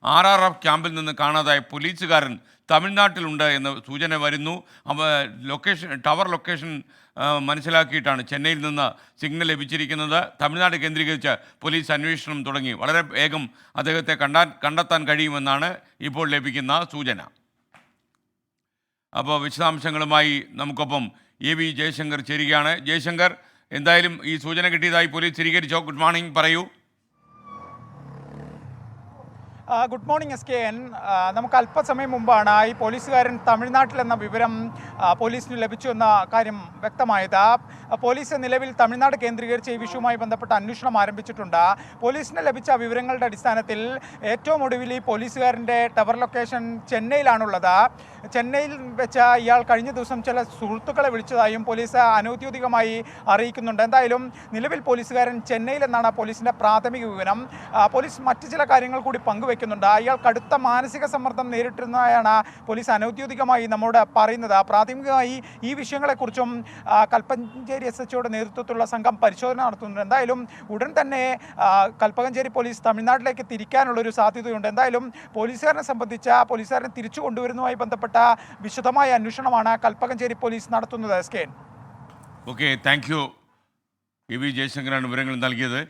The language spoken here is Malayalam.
RRF ക്യാമ്പിൽ നിന്ന് കാണാതായ പോലീസുകാരൻ തമിഴ്നാട്ടിലുണ്ട് എന്ന് സൂചന വരുന്നു. ടവർ ലൊക്കേഷൻ മനസ്സിലാക്കിയിട്ടാണ് ചെന്നൈയിൽ നിന്ന് സിഗ്നൽ ലഭിച്ചിരിക്കുന്നത്. തമിഴ്നാട് കേന്ദ്രീകരിച്ച് പോലീസ് അന്വേഷണം തുടങ്ങി. വളരെ വേഗം അദ്ദേഹത്തെ കണ്ടെത്താൻ കഴിയുമെന്നാണ് ഇപ്പോൾ ലഭിക്കുന്ന സൂചന. അപ്പോൾ വിശദാംശങ്ങളുമായി നമുക്കൊപ്പം AV ജയശങ്കർ ചേരുകയാണ്. ജയശങ്കർ, എന്തായാലും ഈ സൂചന കിട്ടിയതായി പോലീസ് സ്ഥിരീകരിച്ചോ? ഗുഡ് മോർണിംഗ്, പറയൂ. Good morning SKN. നമുക്ക് അല്പസമയം മുമ്പാണ് ഈ പോലീസുകാരൻ തമിഴ്നാട്ടിലെന്ന വിവരം പോലീസിന് ലഭിച്ചു എന്ന കാര്യം വ്യക്തമായത്. പോലീസ് നിലവിൽ തമിഴ്നാട് കേന്ദ്രീകരിച്ച് ഈ വിഷയവുമായി ബന്ധപ്പെട്ട അന്വേഷണം ആരംഭിച്ചിട്ടുണ്ട്. പോലീസിന് ലഭിച്ച വിവരങ്ങളുടെ അടിസ്ഥാനത്തിൽ ഏറ്റവും ഒടുവിൽ ഈ പോലീസുകാരൻ്റെ ടവർ ലൊക്കേഷൻ ചെന്നൈയിലാണുള്ളത്. ചെന്നൈയിൽ വെച്ച് ഇയാൾ കഴിഞ്ഞ ദിവസം ചില സുഹൃത്തുക്കളെ വിളിച്ചതായും പോലീസ് അനൗദ്യോഗികമായി അറിയിക്കുന്നുണ്ട്. എന്തായാലും നിലവിൽ പോലീസുകാരൻ ചെന്നൈയിലെന്നാണ് പോലീസിൻ്റെ പ്രാഥമിക വിവരം. പോലീസ് മറ്റു ചില കാര്യങ്ങൾ കൂടി പങ്കുവെക്കുന്നുണ്ട്. ഇയാൾ കടുത്ത മാനസിക സമ്മർദ്ദം നേരിട്ടിരുന്നതായാണ് പോലീസ് അനൗദ്യോഗികമായി നമ്മോട് പറയുന്നത്. പ്രാഥമികമായി ഈ വിഷയങ്ങളെക്കുറിച്ചും കൽപ്പഞ്ചേരി SHOയുടെ നേതൃത്വത്തിലുള്ള സംഘം പരിശോധന നടത്തുന്നുണ്ട്. എന്തായാലും ഉടൻ തന്നെ കൽപ്പകഞ്ചേരി പോലീസ് തമിഴ്നാട്ടിലേക്ക് തിരിക്കാനുള്ളൊരു സാധ്യതയുണ്ട്. എന്തായാലും പോലീസുകാരനെ സംബന്ധിച്ച പോലീസുകാരനെ തിരിച്ചു കൊണ്ടുവരുന്നതുമായി ബന്ധപ്പെട്ട വിശദമായ അന്വേഷണമാണ് കൽപ്പകഞ്ചേരി പോലീസ് നടത്തുന്നത്. Okay, thank you. AV ജയശങ്കറാണ് വിവരങ്ങൾ നൽകിയത്.